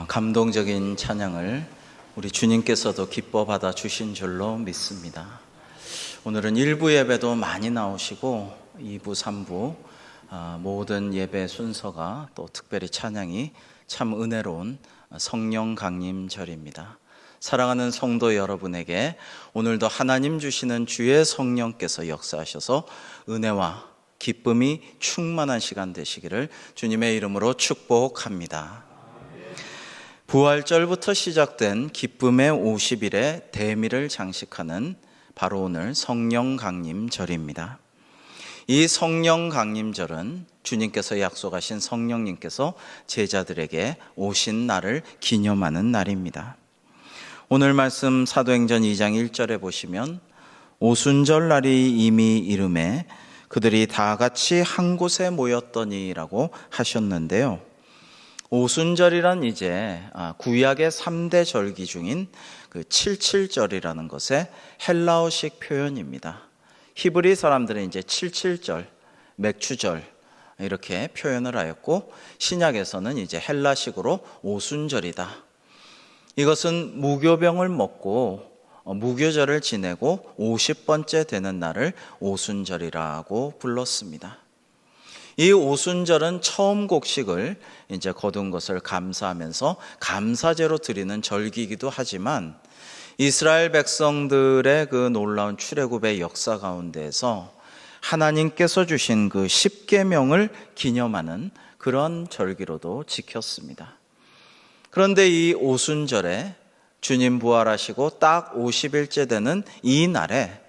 감동적인 찬양을 우리 주님께서도 기뻐 받아 주신 줄로 믿습니다. 오늘은 1부 예배도 많이 나오시고 2부, 3부 모든 예배 순서가 또 특별히 찬양이 참 은혜로운 성령 강림절입니다. 사랑하는 성도 여러분에게 오늘도 하나님 주시는 주의 성령께서 역사하셔서 은혜와 기쁨이 충만한 시간 되시기를 주님의 이름으로 축복합니다. 부활절부터 시작된 기쁨의 50일의 대미를 장식하는 바로 오늘 성령 강림절입니다. 이 성령 강림절은 주님께서 약속하신 성령님께서 제자들에게 오신 날을 기념하는 날입니다. 오늘 말씀 사도행전 2장 1절에 보시면 오순절 날이 이미 이름에 그들이 다 같이 한 곳에 모였더니라고 하셨는데요. 오순절이란 이제 구약의 3대 절기 중인 그 77절이라는 것의 헬라어식 표현입니다. 히브리 사람들은 이제 77절, 맥추절 이렇게 표현을 하였고 신약에서는 이제 헬라식으로 오순절이다. 이것은 무교병을 먹고 무교절을 지내고 50번째 되는 날을 오순절이라고 불렀습니다. 이 오순절은 처음 곡식을 이제 거둔 것을 감사하면서 감사제로 드리는 절기이기도 하지만 이스라엘 백성들의 그 놀라운 출애굽의 역사 가운데에서 하나님께서 주신 그 10계명을 기념하는 그런 절기로도 지켰습니다. 그런데 이 오순절에 주님 부활하시고 딱 50일째 되는 이 날에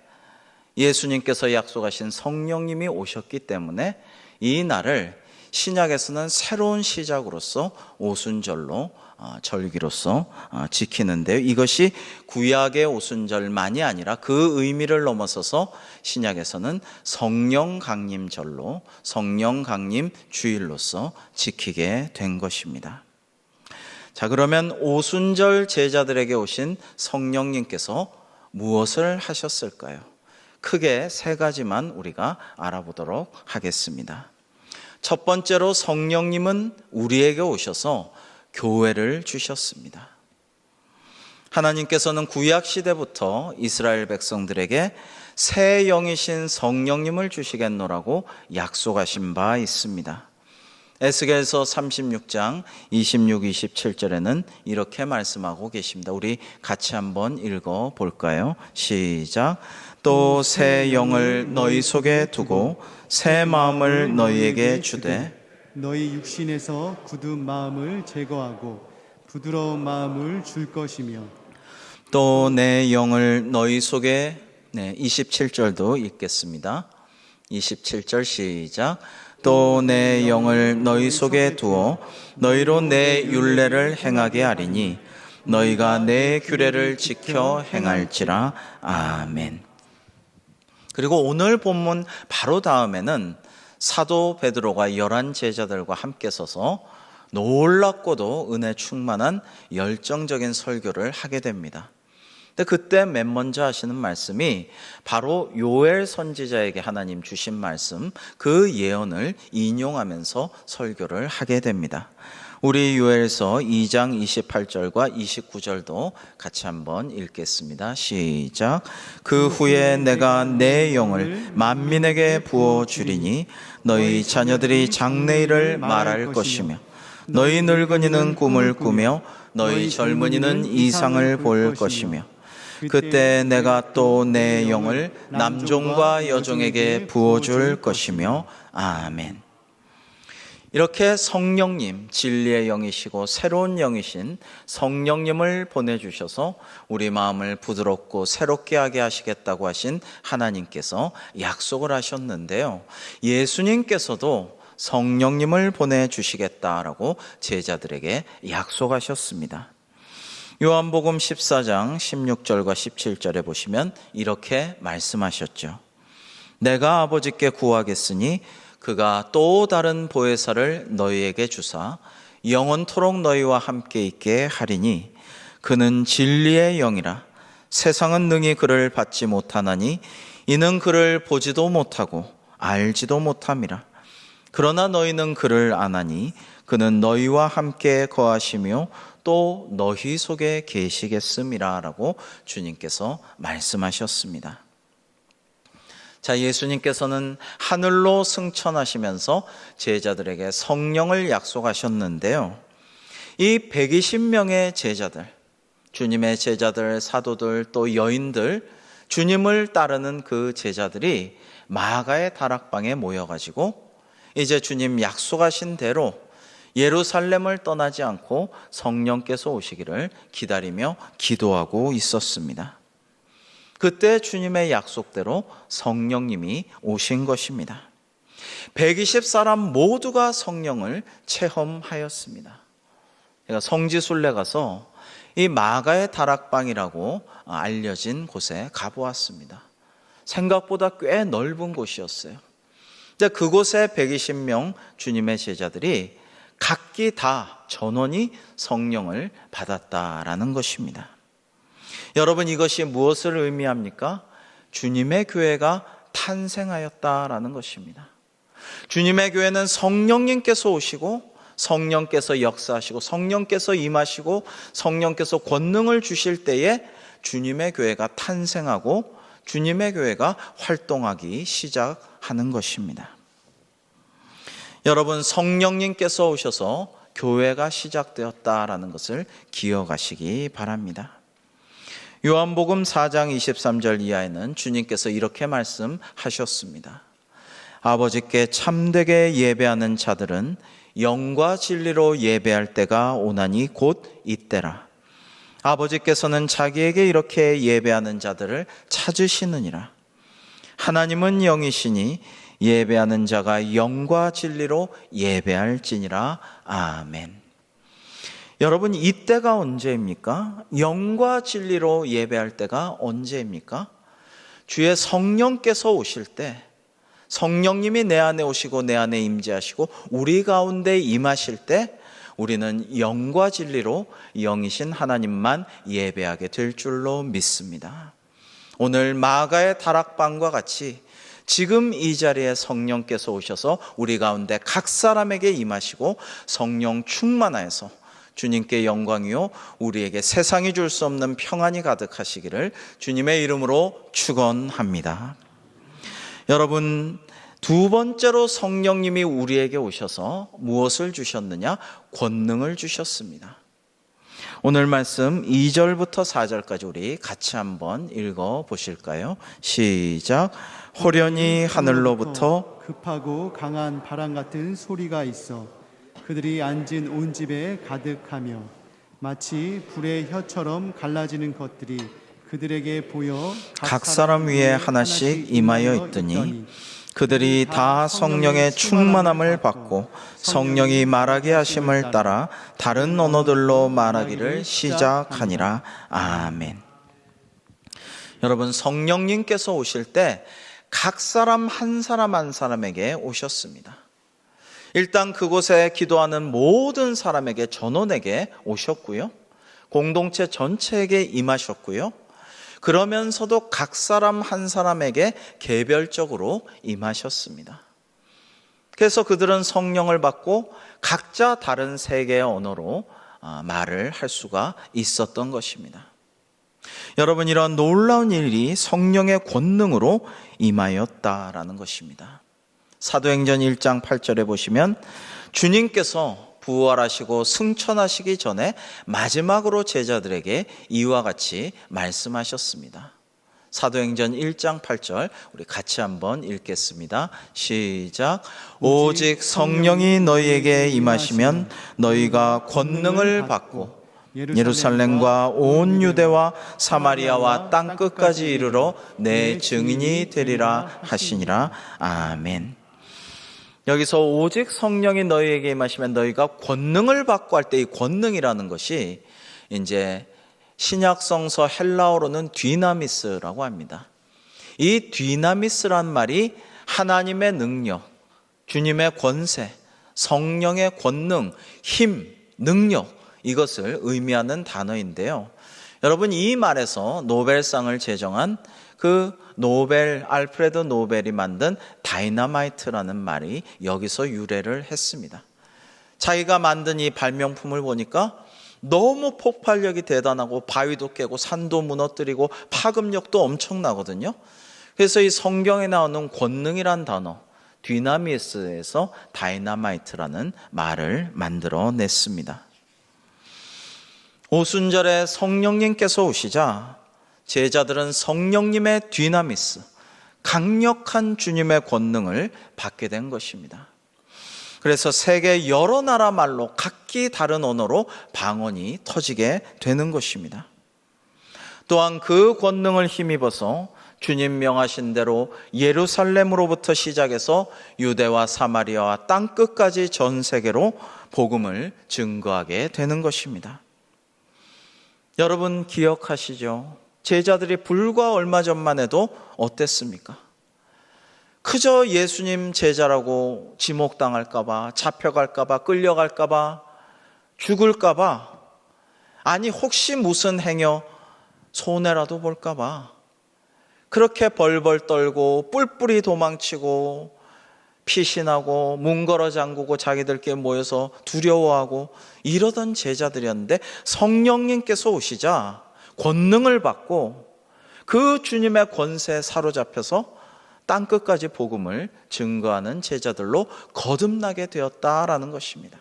예수님께서 약속하신 성령님이 오셨기 때문에 이 날을 신약에서는 새로운 시작으로서 오순절로 절기로서 지키는데요. 이것이 구약의 오순절만이 아니라 그 의미를 넘어서서 신약에서는 성령 강림절로 성령 강림 주일로서 지키게 된 것입니다. 자, 그러면 오순절 제자들에게 오신 성령님께서 무엇을 하셨을까요? 크게 세 가지만 우리가 알아보도록 하겠습니다. 첫 번째로 성령님은 우리에게 오셔서 교회를 주셨습니다. 하나님께서는 구약 시대부터 이스라엘 백성들에게 새 영이신 성령님을 주시겠노라고 약속하신 바 있습니다. 에스겔서 36장 26, 27절에는 이렇게 말씀하고 계십니다. 우리 같이 한번 읽어볼까요? 시작. 또 새 영을 너희 속에 두고 새 마음을 너희에게 주되 너희 육신에서 굳은 마음을 제거하고 부드러운 마음을 줄 것이며 또 내 영을 너희 속에 27절도 읽겠습니다. 27절 시작. 또 내 영을 너희 속에 두어 너희로 내 율례를 행하게 하리니 너희가 내 규례를 지켜 행할지라. 아멘. 그리고 오늘 본문 바로 다음에는 사도 베드로가 11 제자들과 함께 서서 놀랍고도 은혜 충만한 열정적인 설교를 하게 됩니다. 근데 그때 맨 먼저 하시는 말씀이 바로 요엘 선지자에게 하나님 주신 말씀, 그 예언을 인용하면서 설교를 하게 됩니다. 우리 요엘서 2장 28절과 29절도 같이 한번 읽겠습니다. 시작. 그 후에 내가 내 영을 만민에게 부어주리니 너희 자녀들이 장래일을 말할 것이며 너희 늙은이는 꿈을 꾸며 너희 젊은이는 이상을 볼 것이며 그때 내가 또 내 영을 남종과 여종에게 부어줄 것이며. 아멘. 이렇게 성령님, 진리의 영이시고 새로운 영이신 성령님을 보내주셔서 우리 마음을 부드럽고 새롭게 하게 하시겠다고 하신 하나님께서 약속을 하셨는데요. 예수님께서도 성령님을 보내주시겠다라고 제자들에게 약속하셨습니다. 요한복음 14장 16절과 17절에 보시면 이렇게 말씀하셨죠. 내가 아버지께 구하겠으니 그가 또 다른 보혜사를 너희에게 주사 영원토록 너희와 함께 있게 하리니 그는 진리의 영이라. 세상은 능히 그를 받지 못하나니 이는 그를 보지도 못하고 알지도 못함이라. 그러나 너희는 그를 아나니 그는 너희와 함께 거하시며 또 너희 속에 계시겠음이라 라고 주님께서 말씀하셨습니다. 자, 예수님께서는 하늘로 승천하시면서 제자들에게 성령을 약속하셨는데요. 이 120명의 제자들, 주님의 제자들, 사도들, 또 여인들, 주님을 따르는 그 제자들이 마가의 다락방에 모여가지고 이제 주님 약속하신 대로 예루살렘을 떠나지 않고 성령께서 오시기를 기다리며 기도하고 있었습니다. 그때 주님의 약속대로 성령님이 오신 것입니다. 120사람 모두가 성령을 체험하였습니다. 제가 성지순례 가서 이 마가의 다락방이라고 알려진 곳에 가보았습니다. 생각보다 꽤 넓은 곳이었어요. 그곳에 120명 주님의 제자들이 각기 다 전원이 성령을 받았다라는 것입니다. 여러분, 이것이 무엇을 의미합니까? 주님의 교회가 탄생하였다라는 것입니다. 주님의 교회는 성령님께서 오시고 성령께서 역사하시고 성령께서 임하시고 성령께서 권능을 주실 때에 주님의 교회가 탄생하고 주님의 교회가 활동하기 시작하는 것입니다. 여러분, 성령님께서 오셔서 교회가 시작되었다라는 것을 기억하시기 바랍니다. 요한복음 4장 23절 이하에는 주님께서 이렇게 말씀하셨습니다. 아버지께 참되게 예배하는 자들은 영과 진리로 예배할 때가 오나니 곧 이때라. 아버지께서는 자기에게 이렇게 예배하는 자들을 찾으시느니라. 하나님은 영이시니 예배하는 자가 영과 진리로 예배할지니라. 아멘. 여러분, 이때가 언제입니까? 영과 진리로 예배할 때가 언제입니까? 주의 성령께서 오실 때, 성령님이 내 안에 오시고 내 안에 임재하시고 우리 가운데 임하실 때 우리는 영과 진리로 영이신 하나님만 예배하게 될 줄로 믿습니다. 오늘 마가의 다락방과 같이 지금 이 자리에 성령께서 오셔서 우리 가운데 각 사람에게 임하시고 성령 충만하여서 주님께 영광이요 우리에게 세상이 줄 수 없는 평안이 가득하시기를 주님의 이름으로 축원합니다. 여러분, 두 번째로 성령님이 우리에게 오셔서 무엇을 주셨느냐? 권능을 주셨습니다. 오늘 말씀 2절부터 4절까지 우리 같이 한번 읽어 보실까요? 시작. 호련히 하늘로부터 급하고 강한 바람 같은 소리가 있어 그들이 앉은 온 집에 가득하며 마치 불의 혀처럼 갈라지는 것들이 그들에게 보여 각 사람 위에 하나씩 임하여 있더니 그들이 다 성령의 충만함을 받고 성령이 말하게 하심을 따라 다른 언어들로 말하기를 시작하니라. 아멘. 여러분, 성령님께서 오실 때 각 사람 한 사람 한 사람에게 오셨습니다. 일단 그곳에 기도하는 모든 사람에게, 전원에게 오셨고요. 공동체 전체에게 임하셨고요. 그러면서도 각 사람 한 사람에게 개별적으로 임하셨습니다. 그래서 그들은 성령을 받고 각자 다른 세계의 언어로 말을 할 수가 있었던 것입니다. 여러분, 이런 놀라운 일이 성령의 권능으로 임하였다라는 것입니다. 사도행전 1장 8절에 보시면 주님께서 부활하시고 승천하시기 전에 마지막으로 제자들에게 이와 같이 말씀하셨습니다. 사도행전 1장 8절 우리 같이 한번 읽겠습니다. 시작. 오직 성령이 너희에게 임하시면 너희가 권능을 받고 예루살렘과 온 유대와 사마리아와 땅끝까지 이르러 내 증인이 되리라 하시니라. 아멘. 여기서 오직 성령이 너희에게 임하시면 너희가 권능을 받고 할 때 이 권능이라는 것이 이제 신약성서 헬라어로는 디나미스라고 합니다. 이 디나미스란 말이 하나님의 능력, 주님의 권세, 성령의 권능, 힘, 능력, 이것을 의미하는 단어인데요. 여러분, 이 말에서 노벨상을 제정한 그 알프레드 노벨이 만든 다이너마이트라는 말이 여기서 유래를 했습니다. 자기가 만든 이 발명품을 보니까 너무 폭발력이 대단하고 바위도 깨고 산도 무너뜨리고 파급력도 엄청나거든요. 그래서 이 성경에 나오는 권능이란 단어, 디나미스에서 다이너마이트라는 말을 만들어냈습니다. 오순절에 성령님께서 오시자 제자들은 성령님의 디나미스, 강력한 주님의 권능을 받게 된 것입니다. 그래서 세계 여러 나라 말로 각기 다른 언어로 방언이 터지게 되는 것입니다. 또한 그 권능을 힘입어서 주님 명하신 대로 예루살렘으로부터 시작해서 유대와 사마리아와 땅끝까지 전 세계로 복음을 증거하게 되는 것입니다. 여러분 기억하시죠? 제자들이 불과 얼마 전만 해도 어땠습니까? 그저 예수님 제자라고 지목당할까봐, 잡혀갈까봐, 끌려갈까봐, 죽을까봐, 아니 혹시 무슨 행여 손해라도 볼까봐 그렇게 벌벌 떨고 뿔뿔이 도망치고 피신하고 문걸어 잠그고 자기들끼리 모여서 두려워하고 이러던 제자들이었는데 성령님께서 오시자 권능을 받고 그 주님의 권세에 사로잡혀서 땅끝까지 복음을 증거하는 제자들로 거듭나게 되었다라는 것입니다.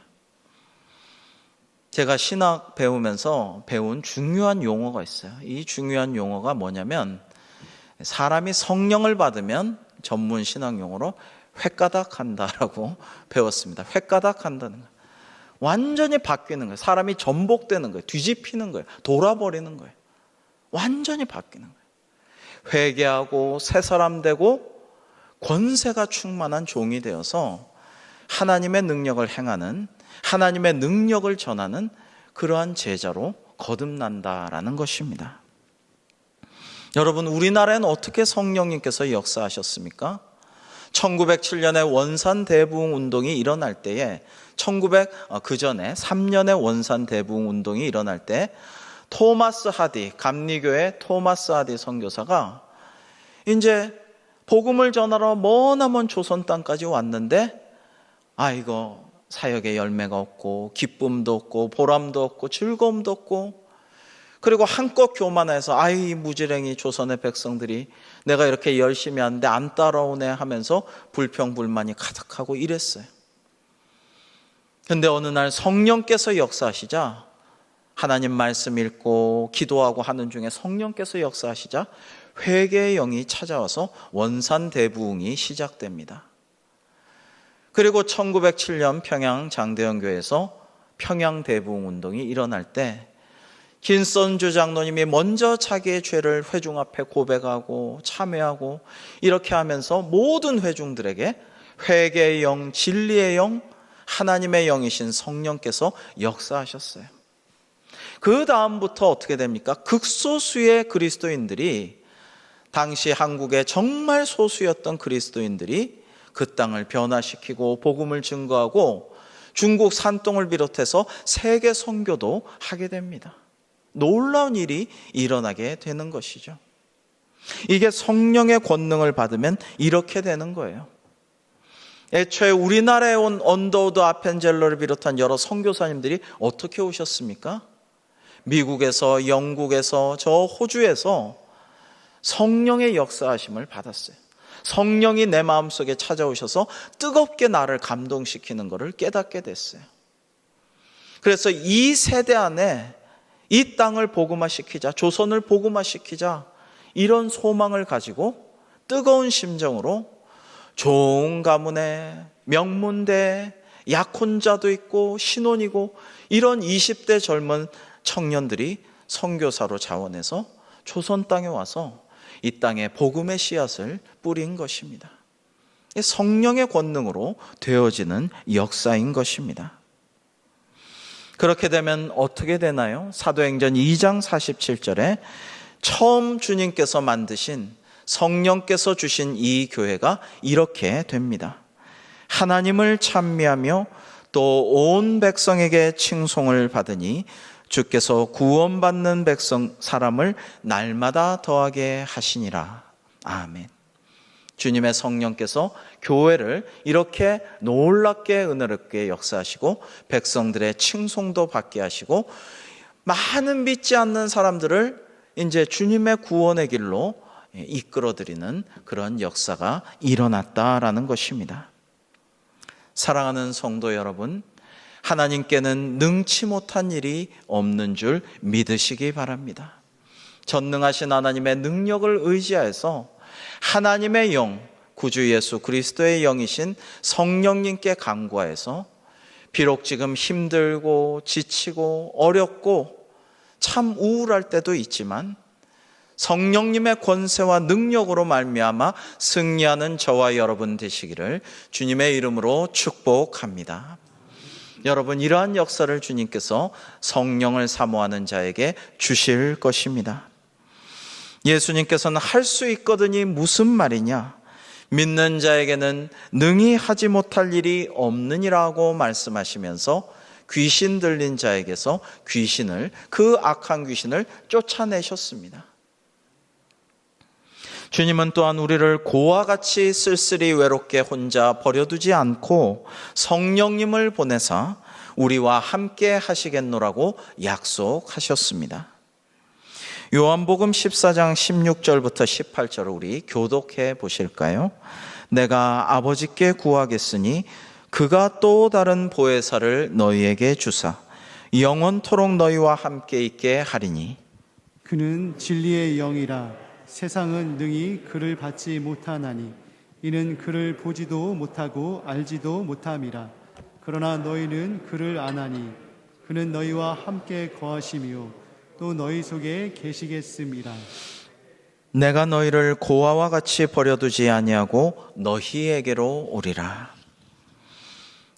제가 신학 배우면서 배운 중요한 용어가 있어요. 이 중요한 용어가 뭐냐면 사람이 성령을 받으면 전문 신학 용어로 횟가닥한다라고 배웠습니다. 횟가닥한다는 거예요. 완전히 바뀌는 거예요. 사람이 전복되는 거예요. 뒤집히는 거예요. 돌아버리는 거예요. 완전히 바뀌는 거예요. 회개하고 새 사람 되고 권세가 충만한 종이 되어서 하나님의 능력을 행하는, 하나님의 능력을 전하는 그러한 제자로 거듭난다라는 것입니다. 여러분, 우리나라에는 어떻게 성령님께서 역사하셨습니까? 1907년에 원산 대부흥 운동이 일어날 때에 그 전에 3년에 원산 대부흥 운동이 일어날 때 토마스 하디, 감리교회 토마스 하디 선교사가 이제 복음을 전하러 머나먼 조선 땅까지 왔는데 이거 사역의 열매가 없고 기쁨도 없고 보람도 없고 즐거움도 없고 그리고 한껏 교만해서 이 무지랭이 조선의 백성들이 내가 이렇게 열심히 하는데 안 따라오네 하면서 불평불만이 가득하고 이랬어요. 근데 어느 날 성령께서 역사하시자 하나님 말씀 읽고 기도하고 하는 중에 성령께서 역사하시자 회개의 영이 찾아와서 원산 대부흥이 시작됩니다. 그리고 1907년 평양 장대영교회에서 평양 대부흥 운동이 일어날 때 김선주 장로님이 먼저 자기의 죄를 회중 앞에 고백하고 참회하고 이렇게 하면서 모든 회중들에게 회개의 영, 진리의 영, 하나님의 영이신 성령께서 역사하셨어요. 그 다음부터 어떻게 됩니까? 극소수의 그리스도인들이, 당시 한국에 정말 소수였던 그리스도인들이 그 땅을 변화시키고 복음을 증거하고 중국 산동을 비롯해서 세계 선교도 하게 됩니다. 놀라운 일이 일어나게 되는 것이죠. 이게 성령의 권능을 받으면 이렇게 되는 거예요. 애초에 우리나라에 온 언더우드 아펜젤러를 비롯한 여러 선교사님들이 어떻게 오셨습니까? 미국에서, 영국에서, 저 호주에서 성령의 역사하심을 받았어요. 성령이 내 마음속에 찾아오셔서 뜨겁게 나를 감동시키는 것을 깨닫게 됐어요. 그래서 이 세대 안에 이 땅을 복음화시키자, 조선을 복음화시키자, 이런 소망을 가지고 뜨거운 심정으로 좋은 가문에 명문대, 약혼자도 있고 신혼이고 이런 20대 젊은 청년들이 선교사로 자원해서 조선 땅에 와서 이 땅에 복음의 씨앗을 뿌린 것입니다. 성령의 권능으로 되어지는 역사인 것입니다. 그렇게 되면 어떻게 되나요? 사도행전 2장 47절에 처음 주님께서 만드신 성령께서 주신 이 교회가 이렇게 됩니다. 하나님을 찬미하며 또 온 백성에게 칭송을 받으니 주께서 구원받는 백성 사람을 날마다 더하게 하시니라 아멘. 주님의 성령께서 교회를 이렇게 놀랍게 은혜롭게 역사하시고 백성들의 칭송도 받게 하시고 많은 믿지 않는 사람들을 이제 주님의 구원의 길로 이끌어들이는 그런 역사가 일어났다라는 것입니다. 사랑하는 성도 여러분, 하나님께는 능치 못한 일이 없는 줄 믿으시기 바랍니다. 전능하신 하나님의 능력을 의지하여서 하나님의 영, 구주 예수 그리스도의 영이신 성령님께 간구하여서 비록 지금 힘들고 지치고 어렵고 참 우울할 때도 있지만 성령님의 권세와 능력으로 말미암아 승리하는 저와 여러분 되시기를 주님의 이름으로 축복합니다. 여러분, 이러한 역사를 주님께서 성령을 사모하는 자에게 주실 것입니다. 예수님께서는 할 수 있거든이 무슨 말이냐? 믿는 자에게는 능히 하지 못할 일이 없느니라고 말씀하시면서 귀신 들린 자에게서 그 악한 귀신을 쫓아내셨습니다. 주님은 또한 우리를 고와 같이 쓸쓸히 외롭게 혼자 버려두지 않고 성령님을 보내사 우리와 함께 하시겠노라고 약속하셨습니다. 요한복음 14장 16절부터 18절을 우리 교독해 보실까요? 내가 아버지께 구하겠으니 그가 또 다른 보혜사를 너희에게 주사 영원토록 너희와 함께 있게 하리니 그는 진리의 영이라 세상은 능히 그를 받지 못하나니 이는 그를 보지도 못하고 알지도 못함이라. 그러나 너희는 그를 아나니 그는 너희와 함께 거하시며 또 너희 속에 계시겠음이라. 내가 너희를 고아와 같이 버려두지 아니하고 너희에게로 오리라.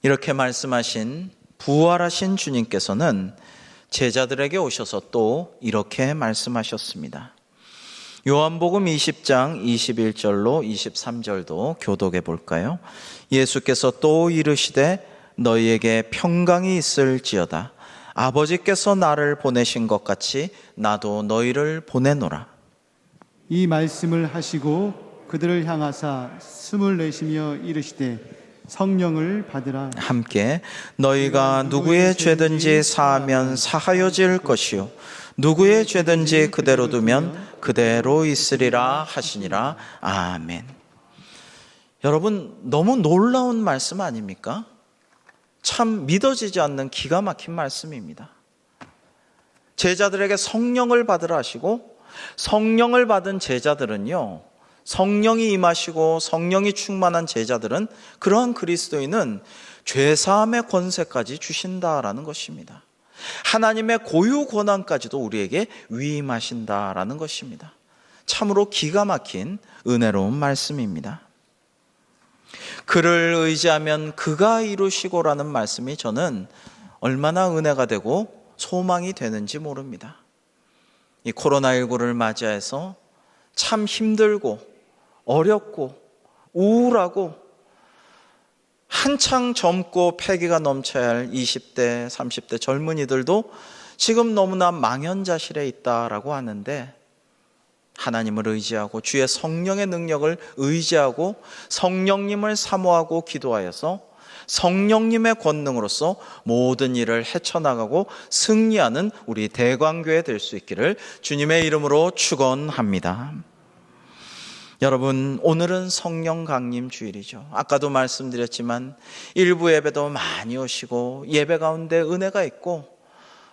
이렇게 말씀하신 부활하신 주님께서는 제자들에게 오셔서 또 이렇게 말씀하셨습니다. 요한복음 20장 21절로 23절도 교독해 볼까요? 예수께서 또 이르시되 너희에게 평강이 있을지어다. 아버지께서 나를 보내신 것 같이 나도 너희를 보내노라. 이 말씀을 하시고 그들을 향하사 숨을 내쉬며 이르시되 성령을 받으라. 함께 너희가 누구의 죄든지 사하면 사하여질 것이요 누구의 죄든지 그대로 두면 그대로 있으리라 하시니라. 아멘. 여러분, 너무 놀라운 말씀 아닙니까? 참 믿어지지 않는 기가 막힌 말씀입니다. 제자들에게 성령을 받으라 하시고 성령을 받은 제자들은요, 성령이 임하시고 성령이 충만한 제자들은 그러한 그리스도인은 죄사함의 권세까지 주신다라는 것입니다. 하나님의 고유 권한까지도 우리에게 위임하신다라는 것입니다. 참으로 기가 막힌 은혜로운 말씀입니다. 그를 의지하면 그가 이루시고라는 말씀이 저는 얼마나 은혜가 되고 소망이 되는지 모릅니다. 이 코로나19를 맞이해서 참 힘들고 어렵고 우울하고 한창 젊고 패기가 넘쳐야 할 20대, 30대 젊은이들도 지금 너무나 망연자실해 있다라고 하는데 하나님을 의지하고 주의 성령의 능력을 의지하고 성령님을 사모하고 기도하여서 성령님의 권능으로서 모든 일을 헤쳐나가고 승리하는 우리 대광교회 될 수 있기를 주님의 이름으로 축원합니다. 여러분, 오늘은 성령 강림 주일이죠. 아까도 말씀드렸지만 일부 예배도 많이 오시고 예배 가운데 은혜가 있고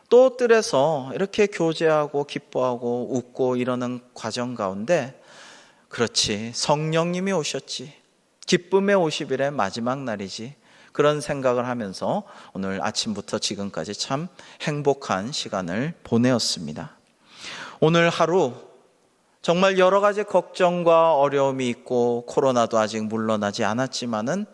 또 뜰에서 이렇게 교제하고 기뻐하고 웃고 이러는 과정 가운데 그렇지, 성령님이 오셨지, 기쁨의 50일의 마지막 날이지, 그런 생각을 하면서 오늘 아침부터 지금까지 참 행복한 시간을 보내었습니다. 오늘 하루 정말 여러 가지 걱정과 어려움이 있고 코로나도 아직 물러나지 않았지만은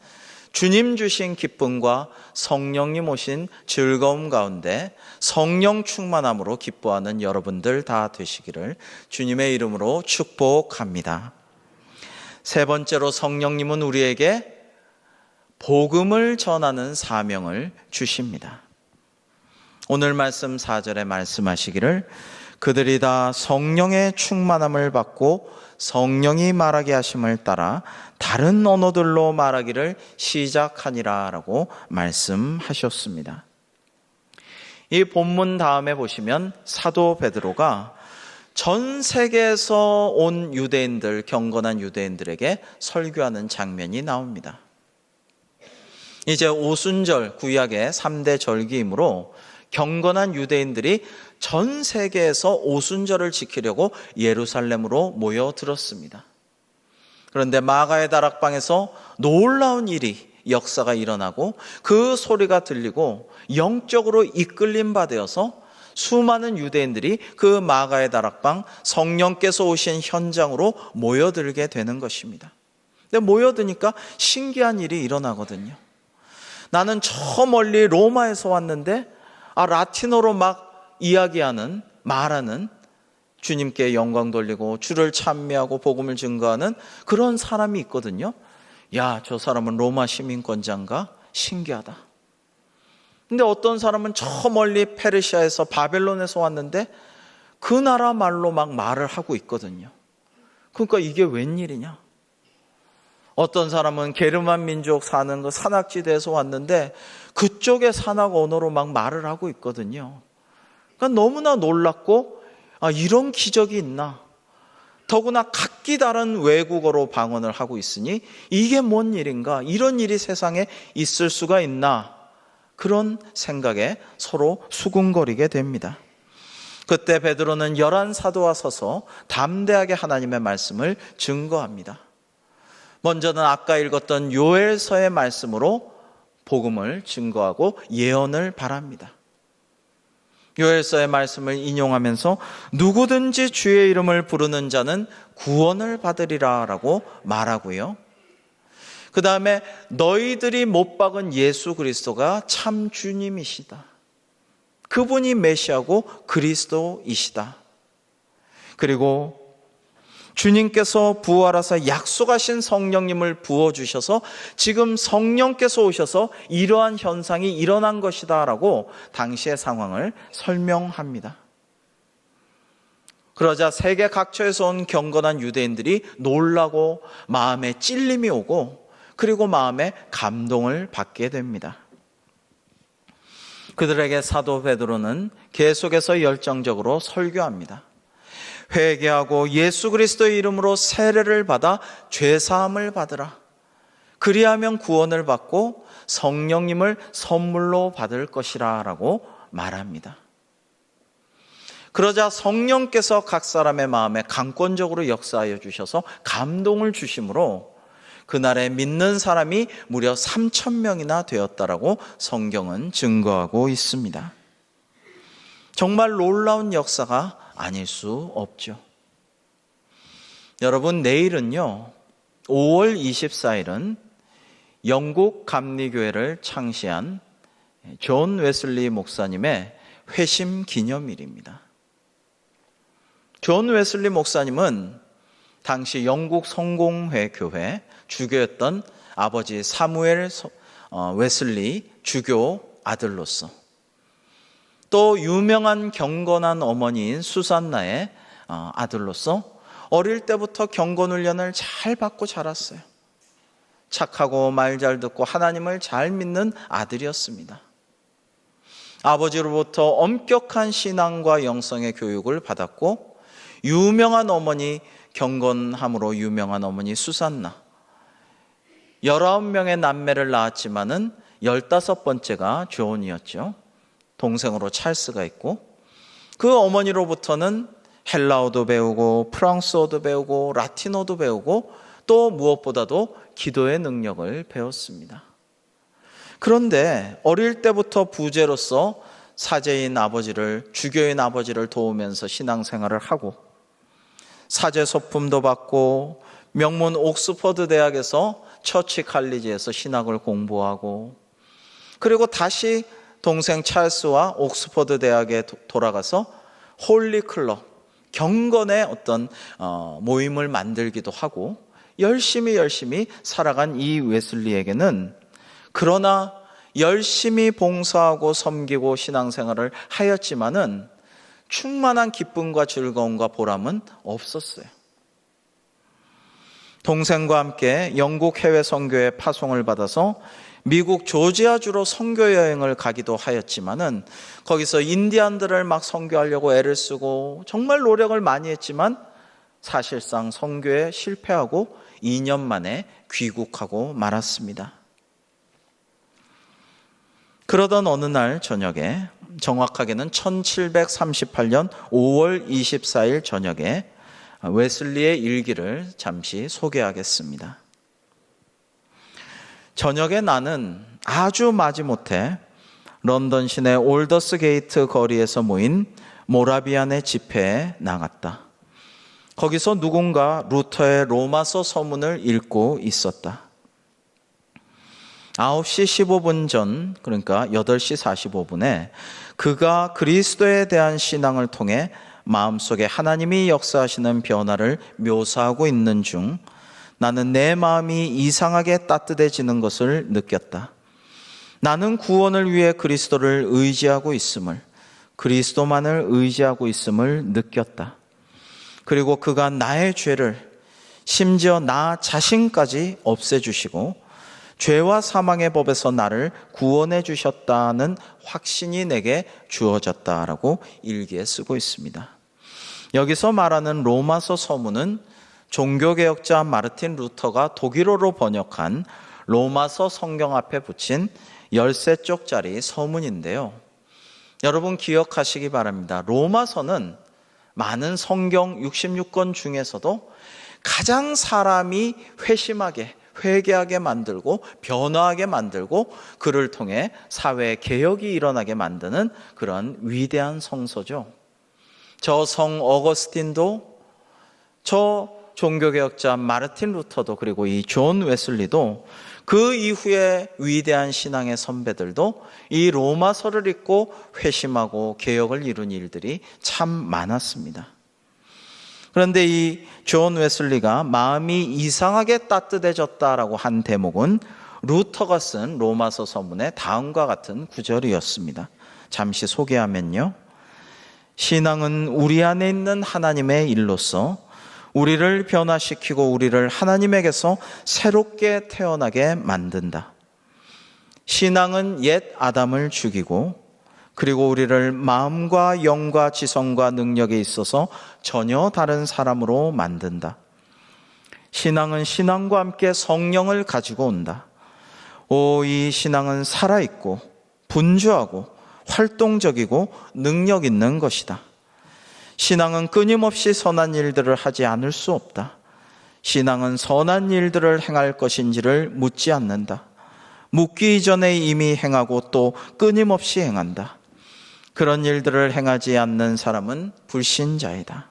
주님 주신 기쁨과 성령님 오신 즐거움 가운데 성령 충만함으로 기뻐하는 여러분들 다 되시기를 주님의 이름으로 축복합니다. 세 번째로, 성령님은 우리에게 복음을 전하는 사명을 주십니다. 오늘 말씀 4절에 말씀하시기를 그들이 다 성령의 충만함을 받고 성령이 말하게 하심을 따라 다른 언어들로 말하기를 시작하니라 라고 말씀하셨습니다. 이 본문 다음에 보시면 사도 베드로가 전 세계에서 온 유대인들, 경건한 유대인들에게 설교하는 장면이 나옵니다. 이제 오순절, 구약의 3대 절기이므로 경건한 유대인들이 전 세계에서 오순절을 지키려고 예루살렘으로 모여들었습니다. 그런데 마가의 다락방에서 놀라운 일이, 역사가 일어나고 그 소리가 들리고 영적으로 이끌림 받아서 수많은 유대인들이 그 마가의 다락방, 성령께서 오신 현장으로 모여들게 되는 것입니다. 근데 모여드니까 신기한 일이 일어나거든요. 나는 저 멀리 로마에서 왔는데 라틴어로 막 이야기하는, 말하는, 주님께 영광 돌리고 주를 찬미하고 복음을 증거하는 그런 사람이 있거든요. 야, 저 사람은 로마 시민권자인가? 신기하다. 근데 어떤 사람은 저 멀리 페르시아에서, 바벨론에서 왔는데 그 나라 말로 막 말을 하고 있거든요. 그러니까 이게 웬일이냐? 어떤 사람은 게르만 민족 사는 그 산악지대에서 왔는데 그쪽의 산악 언어로 막 말을 하고 있거든요. 그러니까 너무나 놀랍고, 이런 기적이 있나? 더구나 각기 다른 외국어로 방언을 하고 있으니 이게 뭔 일인가? 이런 일이 세상에 있을 수가 있나? 그런 생각에 서로 수군거리게 됩니다. 그때 베드로는 11 사도와 서서 담대하게 하나님의 말씀을 증거합니다. 먼저는 아까 읽었던 요엘서의 말씀으로 복음을 증거하고 예언을 바랍니다. 요엘서의 말씀을 인용하면서 누구든지 주의 이름을 부르는 자는 구원을 받으리라 라고 말하고요. 그 다음에 너희들이 못 박은 예수 그리스도가 참 주님이시다. 그분이 메시아고 그리스도이시다. 그리고 주님께서 부활하사 약속하신 성령님을 부어주셔서 지금 성령께서 오셔서 이러한 현상이 일어난 것이다 라고 당시의 상황을 설명합니다. 그러자 세계 각처에서 온 경건한 유대인들이 놀라고 마음에 찔림이 오고 그리고 마음에 감동을 받게 됩니다. 그들에게 사도 베드로는 계속해서 열정적으로 설교합니다. 회개하고 예수 그리스도의 이름으로 세례를 받아 죄사함을 받으라. 그리하면 구원을 받고 성령님을 선물로 받을 것이라 라고 말합니다. 그러자 성령께서 각 사람의 마음에 강권적으로 역사하여 주셔서 감동을 주심으로 그날에 믿는 사람이 무려 3,000명이나 되었다라고 성경은 증거하고 있습니다. 정말 놀라운 역사가 아닐 수 없죠. 여러분, 내일은요 5월 24일은 영국 감리교회를 창시한 존 웨슬리 목사님의 회심 기념일입니다. 존 웨슬리 목사님은 당시 영국 성공회 교회 주교였던 아버지 사무엘 웨슬리 주교 아들로서 또 유명한 경건한 어머니인 수산나의 아들로서 어릴 때부터 경건훈련을 잘 받고 자랐어요. 착하고 말 잘 듣고 하나님을 잘 믿는 아들이었습니다. 아버지로부터 엄격한 신앙과 영성의 교육을 받았고 유명한 어머니, 경건함으로 유명한 어머니 수산나 19명의 남매를 낳았지만은 15번째가 존이었죠. 동생으로 찰스가 있고 그 어머니로부터는 헬라어도 배우고 프랑스어도 배우고 라틴어도 배우고 또 무엇보다도 기도의 능력을 배웠습니다. 그런데 어릴 때부터 부제로서 사제인 아버지를, 주교인 아버지를 도우면서 신앙생활을 하고 사제 소품도 받고 명문 옥스퍼드 대학에서 처치 칼리지에서 신학을 공부하고 그리고 다시 동생 찰스와 옥스퍼드 대학에 돌아가서 홀리 클럽, 경건의 어떤 모임을 만들기도 하고 열심히 살아간 이 웨슬리에게는 그러나 열심히 봉사하고 섬기고 신앙생활을 하였지만은 충만한 기쁨과 즐거움과 보람은 없었어요. 동생과 함께 영국 해외 선교에 파송을 받아서 미국 조지아주로 선교 여행을 가기도 하였지만은 거기서 인디안들을 막 선교하려고 애를 쓰고 정말 노력을 많이 했지만 사실상 선교에 실패하고 2년 만에 귀국하고 말았습니다. 그러던 어느 날 저녁에, 정확하게는 1738년 5월 24일 저녁에 웨슬리의 일기를 잠시 소개하겠습니다. 저녁에 나는 아주 마지못해 런던 시내 올더스 게이트 거리에서 모인 모라비안의 집회에 나갔다. 거기서 누군가 루터의 로마서 서문을 읽고 있었다. 9시 15분 전, 그러니까 8시 45분에 그가 그리스도에 대한 신앙을 통해 마음속에 하나님이 역사하시는 변화를 묘사하고 있는 중 나는 내 마음이 이상하게 따뜻해지는 것을 느꼈다. 나는 구원을 위해 그리스도를 의지하고 있음을, 그리스도만을 의지하고 있음을 느꼈다. 그리고 그가 나의 죄를, 심지어 나 자신까지 없애주시고 죄와 사망의 법에서 나를 구원해 주셨다는 확신이 내게 주어졌다라고 일기에 쓰고 있습니다. 여기서 말하는 로마서 서문은 종교개혁자 마르틴 루터가 독일어로 번역한 로마서 성경 앞에 붙인 13쪽짜리 서문인데요. 여러분 기억하시기 바랍니다. 로마서는 많은 성경 66권 중에서도 가장 사람이 회심하게, 회개하게 만들고 변화하게 만들고 그를 통해 사회 개혁이 일어나게 만드는 그런 위대한 성서죠. 저 성 어거스틴도, 저 종교개혁자 마르틴 루터도, 그리고 이 존 웨슬리도, 그 이후에 위대한 신앙의 선배들도 이 로마서를 읽고 회심하고 개혁을 이룬 일들이 참 많았습니다. 그런데 이 존 웨슬리가 마음이 이상하게 따뜻해졌다라고 한 대목은 루터가 쓴 로마서 서문의 다음과 같은 구절이었습니다. 잠시 소개하면요. 신앙은 우리 안에 있는 하나님의 일로서 우리를 변화시키고 우리를 하나님에게서 새롭게 태어나게 만든다. 신앙은 옛 아담을 죽이고 그리고 우리를 마음과 영과 지성과 능력에 있어서 전혀 다른 사람으로 만든다. 신앙은 신앙과 함께 성령을 가지고 온다. 이 신앙은 살아있고 분주하고 활동적이고 능력 있는 것이다. 신앙은 끊임없이 선한 일들을 하지 않을 수 없다. 신앙은 선한 일들을 행할 것인지를 묻지 않는다. 묻기 이전에 이미 행하고 또 끊임없이 행한다. 그런 일들을 행하지 않는 사람은 불신자이다.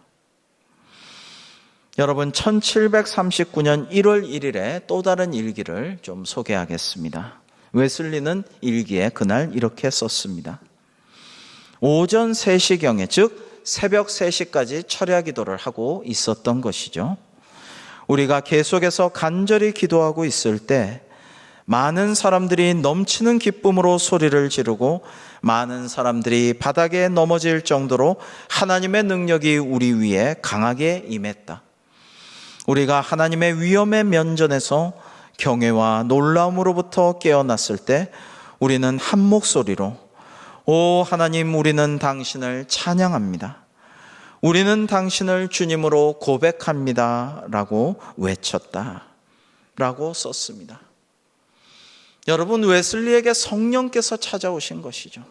여러분, 1739년 1월 1일에 또 다른 일기를 좀 소개하겠습니다. 웨슬리는 일기에 그날 이렇게 썼습니다. 오전 3시경에, 즉 새벽 3시까지 철야 기도를 하고 있었던 것이죠. 우리가 계속해서 간절히 기도하고 있을 때 많은 사람들이 넘치는 기쁨으로 소리를 지르고 많은 사람들이 바닥에 넘어질 정도로 하나님의 능력이 우리 위에 강하게 임했다. 우리가 하나님의 위엄의 면전에서 경외와 놀라움으로부터 깨어났을 때 우리는 한 목소리로 오 하나님, 우리는 당신을 찬양합니다. 우리는 당신을 주님으로 고백합니다 라고 외쳤다 라고 썼습니다. 여러분, 웨슬리에게 성령께서 찾아오신 것이죠.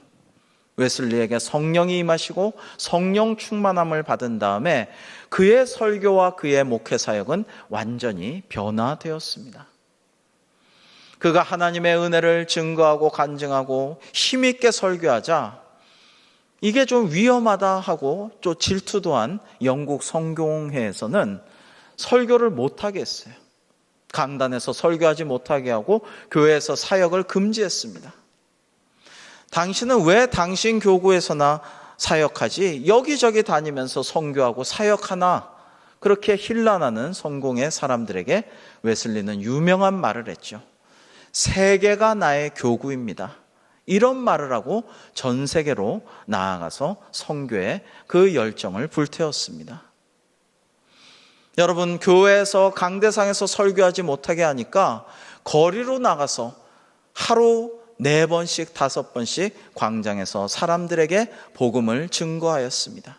웨슬리에게 성령이 임하시고 성령 충만함을 받은 다음에 그의 설교와 그의 목회 사역은 완전히 변화되었습니다. 그가 하나님의 은혜를 증거하고 간증하고 힘있게 설교하자 이게 좀 위험하다 하고 또 질투도 한 영국 성공회에서는 설교를 못하게 했어요. 강단에서 설교하지 못하게 하고 교회에서 사역을 금지했습니다. 당신은 왜 당신 교구에서나 사역하지 여기저기 다니면서 선교하고 사역하나, 그렇게 힐난하는 성공의 사람들에게 웨슬리는 유명한 말을 했죠. 세계가 나의 교구입니다. 이런 말을 하고 전 세계로 나아가서 선교에 그 열정을 불태웠습니다. 여러분, 교회에서 강대상에서 설교하지 못하게 하니까 거리로 나가서 하루 4번씩 5번씩 광장에서 사람들에게 복음을 증거하였습니다.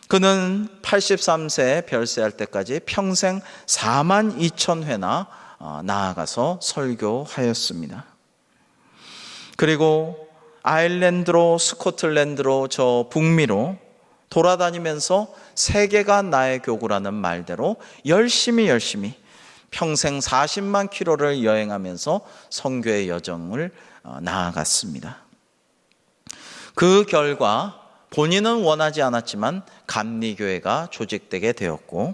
그는 83세에 별세할 때까지 평생 42,000회나 나아가서 설교하였습니다. 그리고 아일랜드로 스코틀랜드로 저 북미로 돌아다니면서 세계가 나의 교구라는 말대로 열심히 평생 40만 킬로를 여행하면서 선교의 여정을 나아갔습니다. 그 결과 본인은 원하지 않았지만 감리교회가 조직되게 되었고,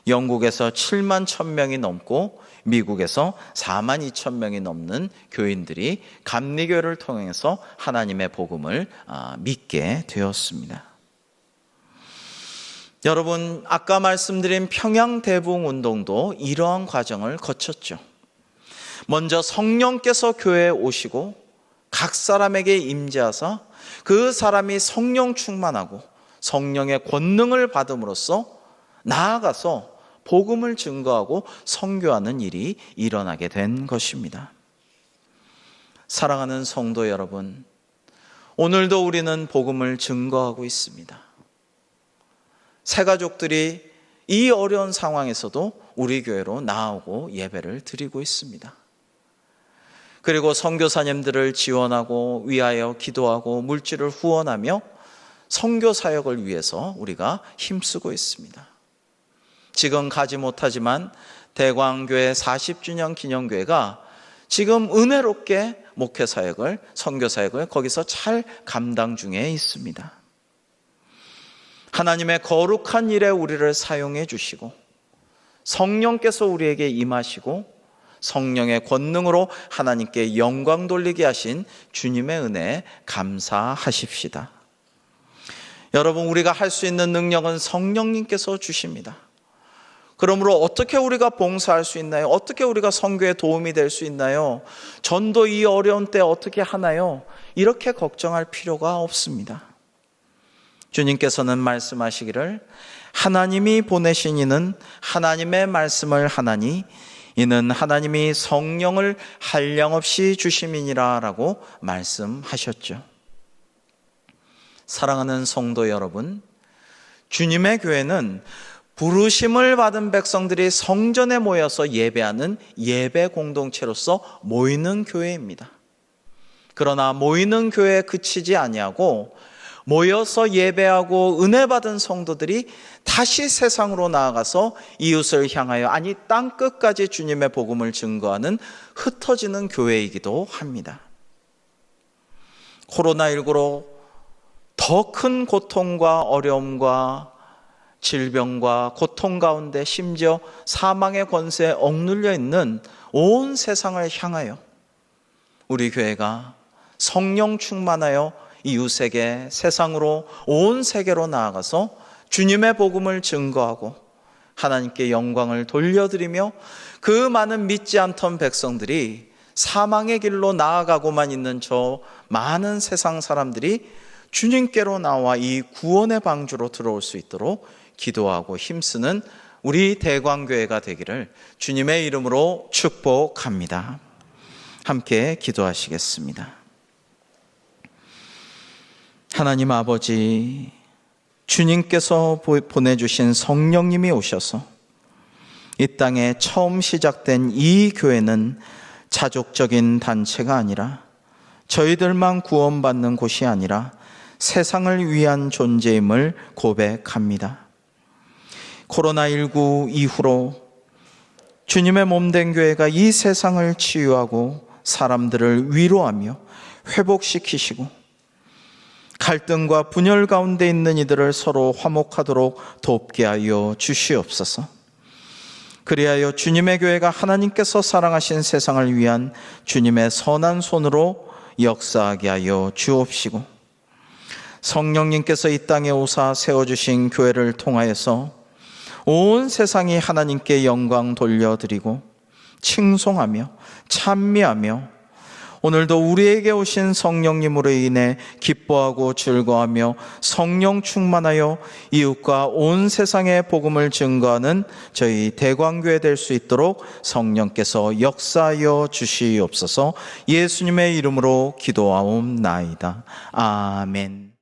영국에서 7만 1,000명이 넘고 미국에서 4만 2천 명이 넘는 교인들이 감리교회를 통해서 하나님의 복음을 믿게 되었습니다. 여러분, 아까 말씀드린 평양대붕운동도 이러한 과정을 거쳤죠. 먼저 성령께서 교회에 오시고 각 사람에게 임재하사 그 사람이 성령 충만하고 성령의 권능을 받음으로써 나아가서 복음을 증거하고 선교하는 일이 일어나게 된 것입니다. 사랑하는 성도 여러분, 오늘도 우리는 복음을 증거하고 있습니다. 새가족들이 이 어려운 상황에서도 우리 교회로 나오고 예배를 드리고 있습니다. 그리고 선교사님들을 지원하고 위하여 기도하고 물질을 후원하며 선교 사역을 위해서 우리가 힘쓰고 있습니다. 지금 가지 못하지만 대광교회 40주년 기념교회가 지금 은혜롭게 목회 사역을, 선교 사역을 거기서 잘 감당 중에 있습니다. 하나님의 거룩한 일에 우리를 사용해 주시고 성령께서 우리에게 임하시고 성령의 권능으로 하나님께 영광 돌리게 하신 주님의 은혜에 감사하십시다. 여러분, 우리가 할 수 있는 능력은 성령님께서 주십니다. 그러므로 어떻게 우리가 봉사할 수 있나요? 어떻게 우리가 선교에 도움이 될 수 있나요? 전도 이 어려운 때 어떻게 하나요? 이렇게 걱정할 필요가 없습니다. 주님께서는 말씀하시기를 하나님이 보내신 이는 하나님의 말씀을 하나니 이는 하나님이 성령을 한량없이 주심이니라 라고 말씀하셨죠. 사랑하는 성도 여러분, 주님의 교회는 부르심을 받은 백성들이 성전에 모여서 예배하는 예배 공동체로서 모이는 교회입니다. 그러나 모이는 교회에 그치지 아니하고 모여서 예배하고 은혜 받은 성도들이 다시 세상으로 나아가서 이웃을 향하여, 아니 땅 끝까지 주님의 복음을 증거하는 흩어지는 교회이기도 합니다. 코로나19로 더 큰 고통과 어려움과 질병과 고통 가운데 심지어 사망의 권세에 억눌려 있는 온 세상을 향하여 우리 교회가 성령 충만하여 이웃에게, 세상으로, 온 세계로 나아가서 주님의 복음을 증거하고 하나님께 영광을 돌려드리며 그 많은 믿지 않던 백성들이 사망의 길로 나아가고만 있는 저 많은 세상 사람들이 주님께로 나와 이 구원의 방주로 들어올 수 있도록 기도하고 힘쓰는 우리 대광교회가 되기를 주님의 이름으로 축복합니다. 함께 기도하시겠습니다. 하나님 아버지, 주님께서 보내주신 성령님이 오셔서 이 땅에 처음 시작된 이 교회는 자족적인 단체가 아니라 저희들만 구원받는 곳이 아니라 세상을 위한 존재임을 고백합니다. 코로나19 이후로 주님의 몸된 교회가 이 세상을 치유하고 사람들을 위로하며 회복시키시고 갈등과 분열 가운데 있는 이들을 서로 화목하도록 돕게 하여 주시옵소서. 그리하여 주님의 교회가 하나님께서 사랑하신 세상을 위한 주님의 선한 손으로 역사하게 하여 주옵시고, 성령님께서 이 땅에 오사 세워주신 교회를 통하여서 온 세상이 하나님께 영광 돌려드리고 칭송하며 찬미하며 오늘도 우리에게 오신 성령님으로 인해 기뻐하고 즐거워하며 성령 충만하여 이웃과 온 세상에 복음을 증거하는 저희 대광교회 될 수 있도록 성령께서 역사하여 주시옵소서. 예수님의 이름으로 기도하옵나이다. 아멘.